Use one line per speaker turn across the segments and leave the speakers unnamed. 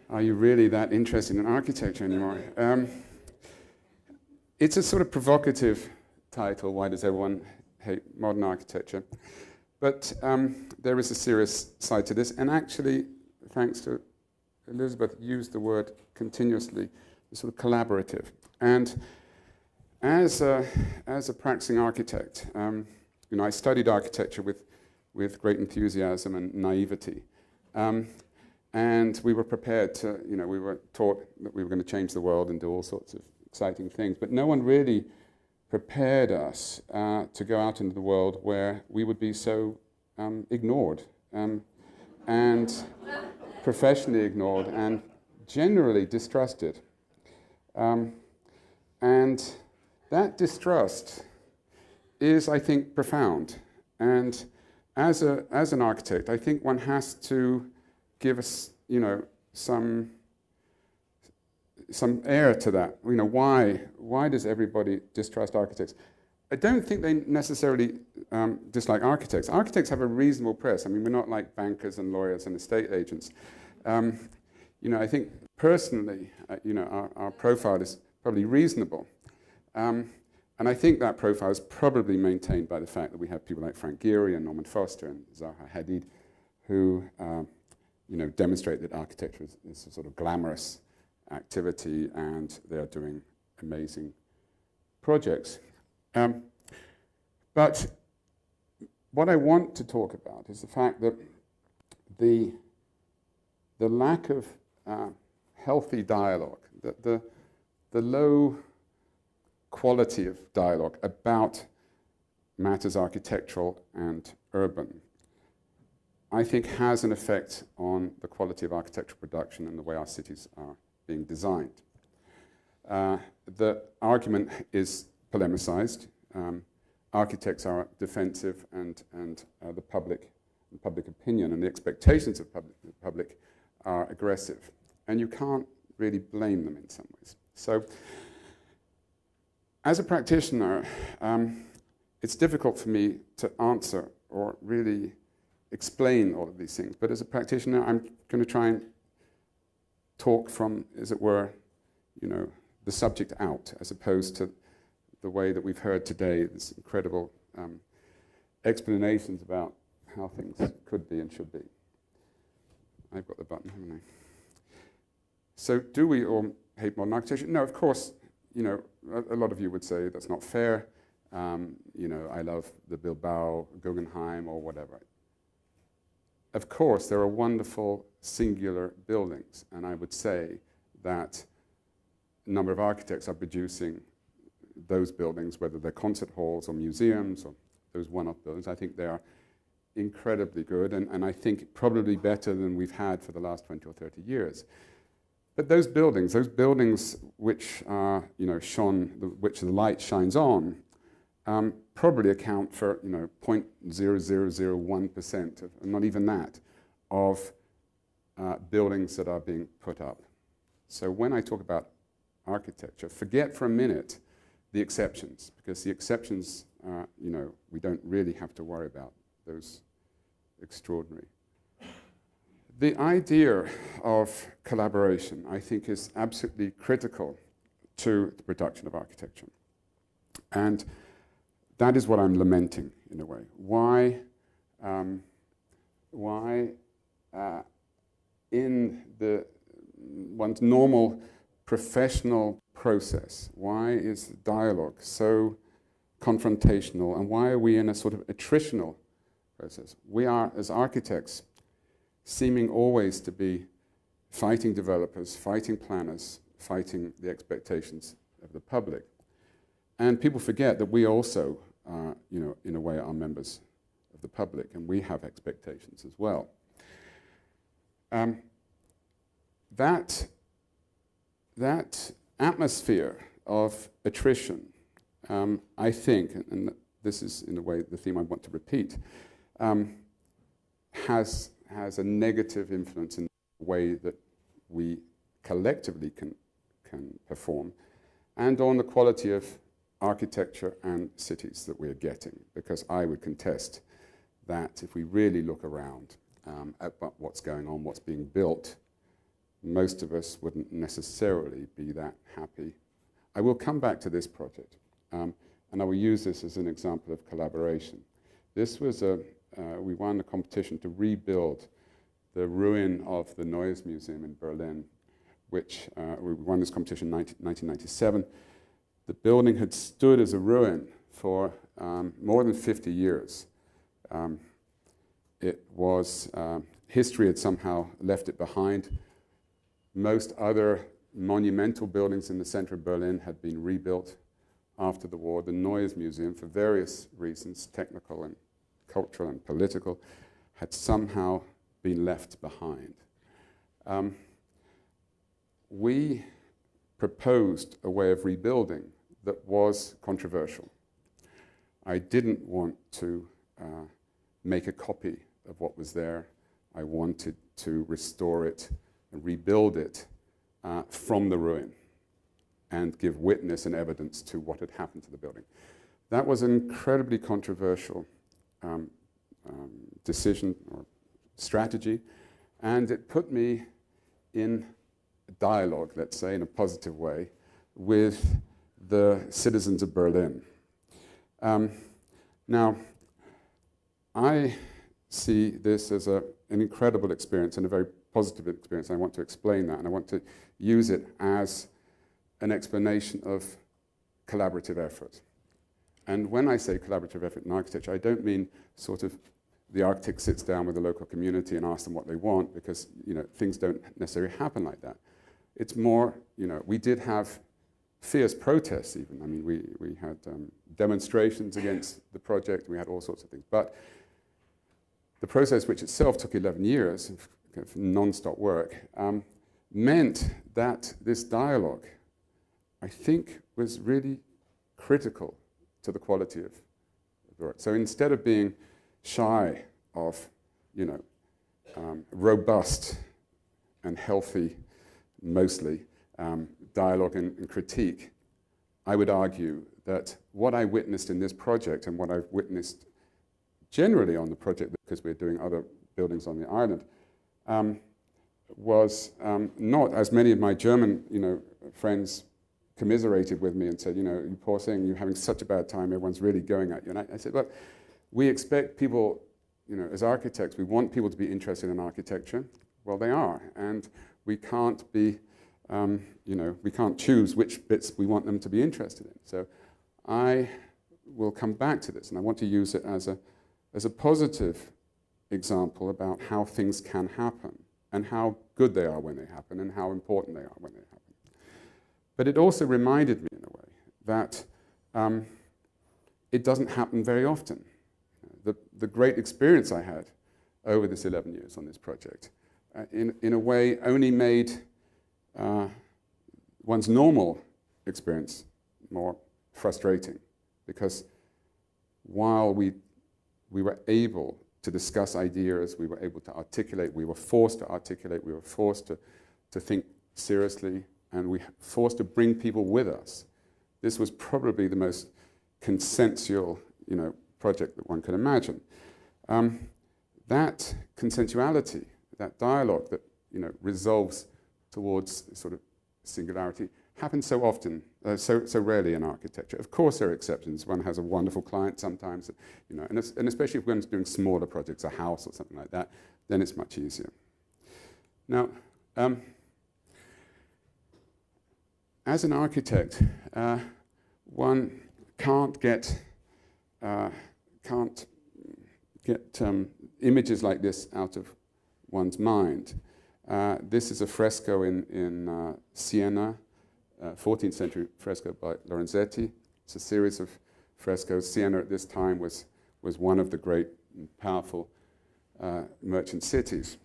Are you really that interested in architecture anymore? It's a sort of provocative title, Why Does Everyone Hate Modern Architecture? But there is a serious side to this, and actually, thanks to Elizabeth, used the word continuously, sort of collaborative. And as a practicing architect, I studied architecture with great enthusiasm and naivety. And we were prepared to, we were taught that we were going to change the world and do all sorts of exciting things. But no one really prepared us to go out into the world where we would be so ignored and professionally ignored and generally distrusted. And that distrust is, I think, profound. And as an architect, I think one has to give us, some air to that. Why does everybody distrust architects? I don't think they necessarily dislike architects. Architects have a reasonable press. I mean, we're not like bankers and lawyers and estate agents. I think personally, our profile is probably reasonable. And I think that profile is probably maintained by the fact that we have people like Frank Gehry and Norman Foster and Zaha Hadid who demonstrate that architecture is a sort of glamorous activity and they are doing amazing projects. But what I want to talk about is the fact that the lack of healthy dialogue, the low quality of dialogue about matters architectural and urban, I think has an effect on the quality of architectural production and the way our cities are being designed. The argument is polemicized. Architects are defensive and the public opinion and the expectations of the public are aggressive. And you can't really blame them in some ways. So as a practitioner, it's difficult for me to answer or really explain all of these things. But as a practitioner, I'm going to try and talk from, as it were, the subject out, as opposed to the way that we've heard today, this incredible explanations about how things could be and should be. I've got the button, haven't I? So do we all hate modern architecture? No, of course, a lot of you would say that's not fair. I love the Bilbao, Guggenheim, or whatever. Of course, there are wonderful singular buildings, and I would say that a number of architects are producing those buildings, whether they're concert halls or museums or those one-off buildings. I think they are incredibly good, and I think probably better than we've had for the last 20 or 30 years. But those buildings which are, which the light shines on, probably account for 0.0001% of, not even that, of buildings that are being put up. So when I talk about architecture, forget for a minute the exceptions, because the exceptions are, we don't really have to worry about those extraordinary. The idea of collaboration, I think, is absolutely critical to the production of architecture. And that is what I'm lamenting, in a way. Why in one's normal professional process, why is dialogue so confrontational, and why are we in a sort of attritional process? We are, as architects, seeming always to be fighting developers, fighting planners, fighting the expectations of the public. And people forget that we also, in a way, are members of the public, and we have expectations as well. That atmosphere of attrition, I think, and this is, in a way, the theme I want to repeat, has a negative influence in the way that we collectively can perform, and on the quality of architecture and cities that we are getting, because I would contest that if we really look around at what's going on, what's being built, most of us wouldn't necessarily be that happy. I will come back to this project, and I will use this as an example of collaboration. This was we won a competition to rebuild the ruin of the Neues Museum in Berlin, which we won this competition in 1997. The building had stood as a ruin for more than 50 years. It was, history had somehow left it behind. Most other monumental buildings in the center of Berlin had been rebuilt after the war. The Neues Museum, for various reasons, technical and cultural and political, had somehow been left behind. We proposed a way of rebuilding that was controversial. I didn't want to make a copy of what was there. I wanted to restore it and rebuild it from the ruin and give witness and evidence to what had happened to the building. That was an incredibly controversial decision or strategy, and it put me in dialogue, let's say, in a positive way, with the citizens of Berlin. Now, I see this as an incredible experience and a very positive experience. I want to explain that, and I want to use it as an explanation of collaborative effort. And when I say collaborative effort in architecture, I don't mean sort of the architect sits down with the local community and asks them what they want, because things don't necessarily happen like that. It's more, we did have fierce protests even. I mean, we had demonstrations against the project, we had all sorts of things. But the process, which itself took 11 years of non-stop work, meant that this dialogue, I think, was really critical to the quality of the work. So instead of being shy of, robust and healthy, mostly, dialogue and critique, I would argue that what I witnessed in this project and what I've witnessed generally on the project, because we're doing other buildings on the island, was not, as many of my German friends commiserated with me and said, you poor thing, you're having such a bad time, everyone's really going at you. And I said, well, we expect people, as architects, we want people to be interested in architecture. Well, they are, and we can't be, we can't choose which bits we want them to be interested in. So I will come back to this, and I want to use it as a positive example about how things can happen and how good they are when they happen and how important they are when they happen. But it also reminded me in a way that it doesn't happen very often. The great experience I had over this 11 years on this project, in a way only made one's normal experience more frustrating, because while we were able to discuss ideas, we were able to articulate, we were forced to articulate, we were forced to think seriously, and we were forced to bring people with us. This was probably the most consensual, project that one could imagine. That consensuality, that dialogue that resolves towards sort of singularity, happens so often, so rarely in architecture. Of course, there are exceptions. One has a wonderful client sometimes, and especially if one's doing smaller projects, a house or something like that, then it's much easier. Now, as an architect, one can't get images like this out of one's mind. This is a fresco in Siena, 14th century fresco by Lorenzetti. It's a series of frescoes. Siena at this time was one of the great and powerful merchant cities.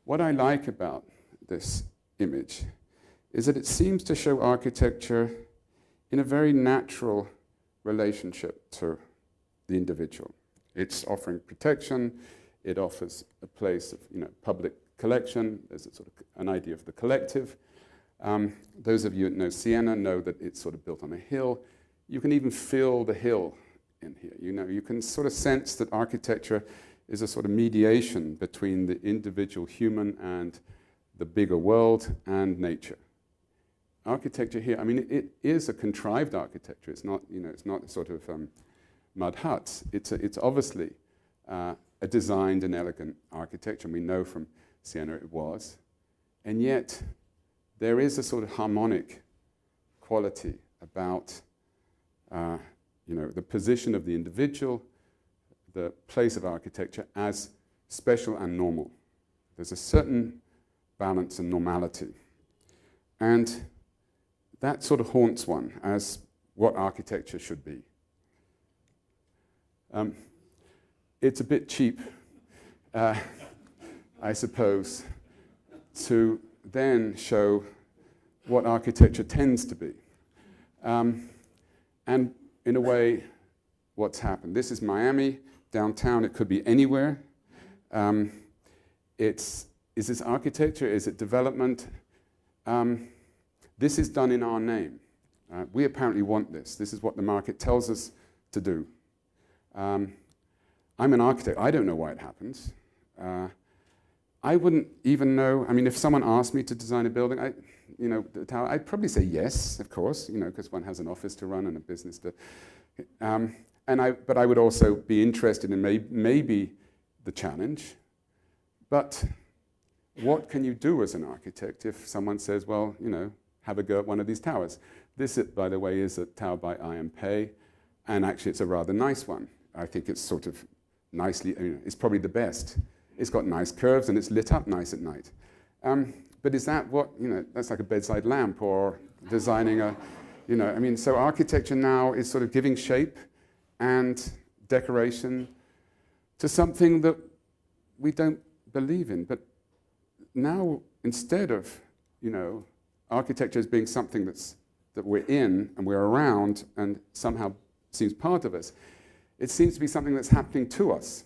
What I like about this image is that it seems to show architecture in a very natural relationship to the individual. It's offering protection, it offers a place of public collection, there's a sort of an idea of the collective. Those of you that know Siena know that it's sort of built on a hill. You can even feel the hill in here. You can sort of sense that architecture is a sort of mediation between the individual human and the bigger world, and nature. Architecture here, I mean, it is a contrived architecture. It's not, you know, it's not sort of mud huts. It's obviously a designed and elegant architecture, and we know from Siena it was. And yet, there is a sort of harmonic quality about, you know, the position of the individual, the place of architecture as special and normal. There's a certain balance and normality. And that sort of haunts one as what architecture should be. It's a bit cheap, I suppose, to then show what architecture tends to be. And in a way, what's happened. This is Miami, downtown. It could be anywhere. Is this architecture? Is it development? This is done in our name. We apparently want this. This is what the market tells us to do. I'm an architect. I don't know why it happens. I wouldn't even know. I mean, if someone asked me to design a building, the tower, I'd probably say yes, of course, because one has an office to run and a business to. But I would also be interested in maybe the challenge. But what can you do as an architect if someone says, well, have a go at one of these towers? This, by the way, is a tower by I.M. and actually it's a rather nice one. I think it's sort of nicely, it's probably the best. It's got nice curves and it's lit up nice at night. But is that what, that's like a bedside lamp or designing a, so architecture now is sort of giving shape and decoration to something that we don't believe in. But now, instead of, architecture as being something that we're in and we're around and somehow seems part of us, it seems to be something that's happening to us.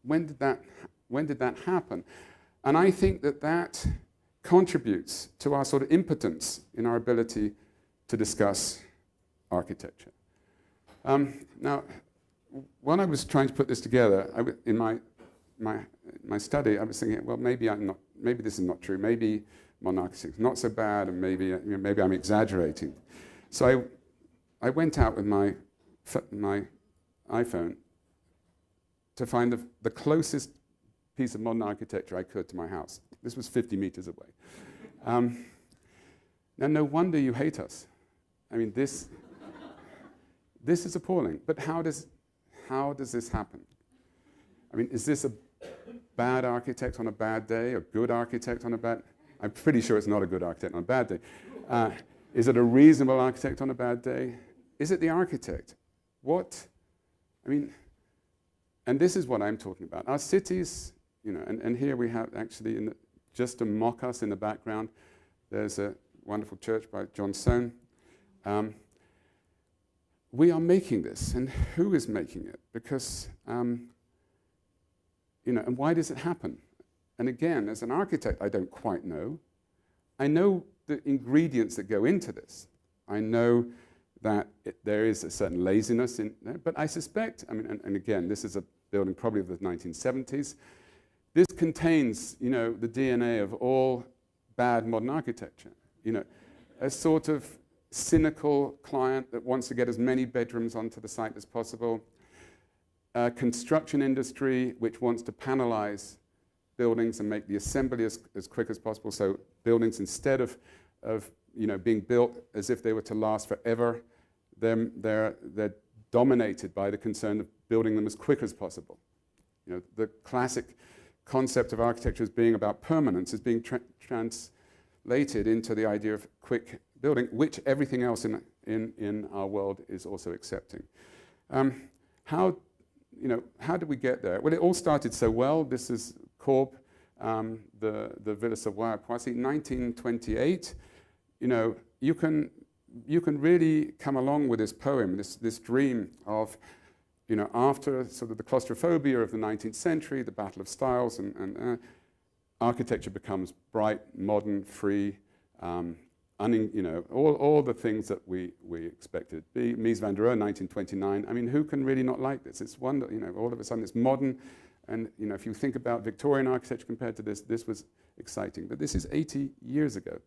When did that happen? And I think that contributes to our sort of impotence in our ability to discuss architecture. Now, when I was trying to put this together, in my study, I was thinking, well, maybe this is not true. Maybe modern architecture is not so bad, and maybe I'm exaggerating. So I went out with my iPhone to find the closest piece of modern architecture I could to my house. This was 50 meters away. Now, no wonder you hate us. I mean, this is appalling. But how does this happen? I mean, is this a bad architect on a bad day, a good architect on a bad? I'm pretty sure it's not a good architect on a bad day. Is it a reasonable architect on a bad day? Is it the architect? And this is what I'm talking about. Our cities, and here we have actually, just to mock us in the background, there's a wonderful church by John Soane. We are making this, and who is making it? Because, and why does it happen? And again, as an architect, I don't quite know. I know the ingredients that go into this. I know that there is a certain laziness in there, but I suspect, and again, this is a building probably of the 1970s. This contains, the DNA of all bad modern architecture. A sort of cynical client that wants to get as many bedrooms onto the site as possible. A construction industry which wants to panelize buildings and make the assembly as quick as possible. So buildings, instead of being built as if they were to last forever, they're dominated by the concern of building them as quick as possible. The classic concept of architecture as being about permanence is being translated into the idea of quick building, which everything else in our world is also accepting. How did we get there? Well, it all started so well. This is Corb, the Villa Savoye at Poissy, 1928. You can really come along with this poem, this dream of, after sort of the claustrophobia of the 19th century, the battle of styles, and architecture becomes bright, modern, free, all the things that we expected it to be. Mies van der Rohe, 1929. I mean, who can really not like this? It's wonderful, all of a sudden it's modern, And you know, if you think about Victorian architecture compared to this, this was exciting. But this is 80 years ago.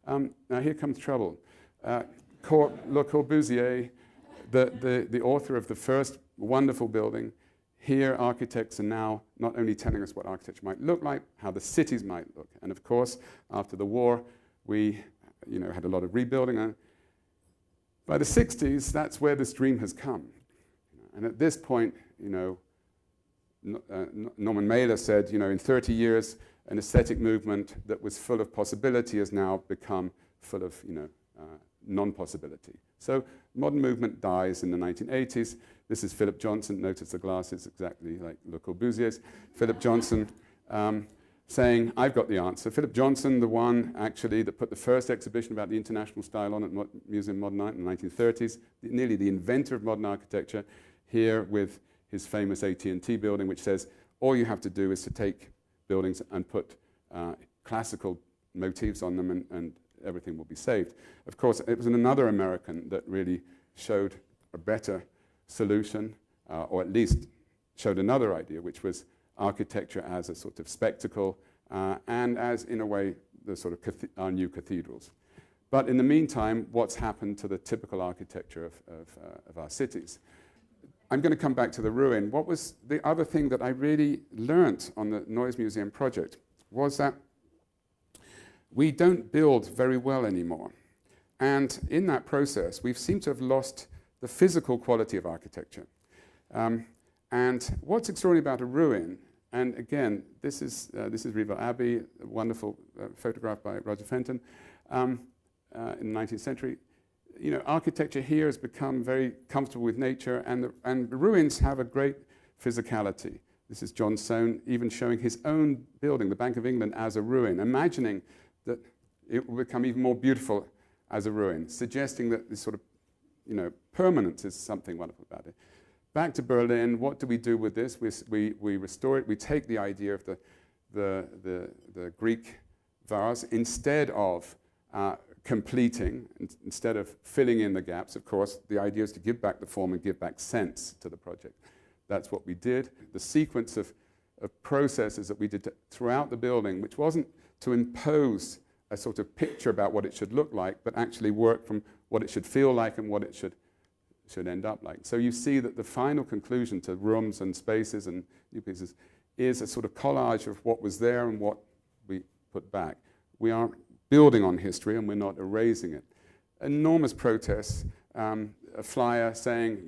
Now here comes trouble. Le Corbusier, the author of the first wonderful building, here architects are now not only telling us what architecture might look like, how the cities might look. And of course, after the war, we had a lot of rebuilding. By the 60s, that's where this dream has come. And at this point, Norman Mailer said, in 30 years, an aesthetic movement that was full of possibility has now become full of, non-possibility. So modern movement dies in the 1980s. This is Philip Johnson. Notice the glasses exactly like Le Corbusier's. Philip Johnson saying, I've got the answer. Philip Johnson, the one actually that put the first exhibition about the international style on at Museum Modern Art in the 1930s, nearly the inventor of modern architecture, here with his famous AT&T building, which says all you have to do is to take buildings and put classical motifs on them and everything will be saved. Of course, it was another American that really showed a better solution, or at least showed another idea, which was architecture as a sort of spectacle and as, in a way, the sort of our new cathedrals. But in the meantime, what's happened to the typical architecture of our cities? I'm going to come back to the ruin. What was the other thing that I really learnt on the Noise Museum project was that we don't build very well anymore. And in that process, we've seemed to have lost the physical quality of architecture. And what's extraordinary about a ruin, and again, this is Riva Abbey, a wonderful photograph by Roger Fenton in the 19th century. Architecture here has become very comfortable with nature, and the ruins have a great physicality. This is John Soane even showing his own building, the Bank of England, as a ruin, imagining that it will become even more beautiful as a ruin, suggesting that this sort of, permanence is something wonderful about it. Back to Berlin, what do we do with this? We restore it. We take the idea of the Greek vase instead of completing, instead of filling in the gaps. Of course, the idea is to give back the form and give back sense to the project. That's what we did. The sequence of processes that we did throughout the building, which wasn't to impose a sort of picture about what it should look like, but actually work from what it should feel like and what it should end up like. So you see that the final conclusion to rooms and spaces and new pieces is a sort of collage of what was there and what we put back. We are building on history and we're not erasing it. Enormous protests, a flyer saying,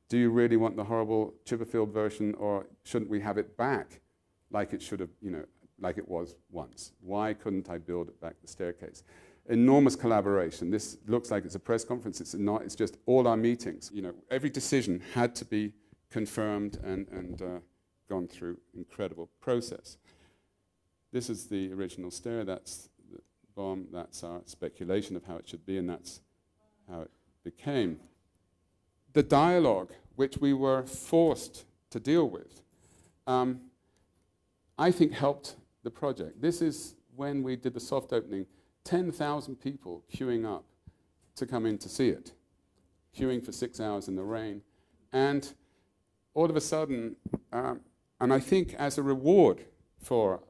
do you really want the horrible Chipperfield version, or shouldn't we have it back like it should have, like it was once? Why couldn't I build it back the staircase? Enormous collaboration. This looks like it's a press conference. It's not. It's just all our meetings. Every decision had to be confirmed and gone through incredible process. This is the original stair. That's the bomb. That's our speculation of how it should be, and that's how it became. The dialogue, which we were forced to deal with, I think helped the project. This is when we did the soft opening. 10,000 people queuing up to come in to see it, queuing for 6 hours in the rain. And all of a sudden, and I think as a reward for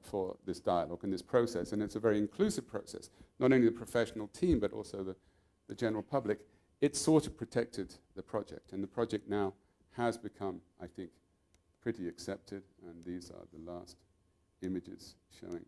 this dialogue and this process, and it's a very inclusive process, not only the professional team, but also the general public, it sort of protected the project. And the project now has become, I think, pretty accepted. And these are the last images showing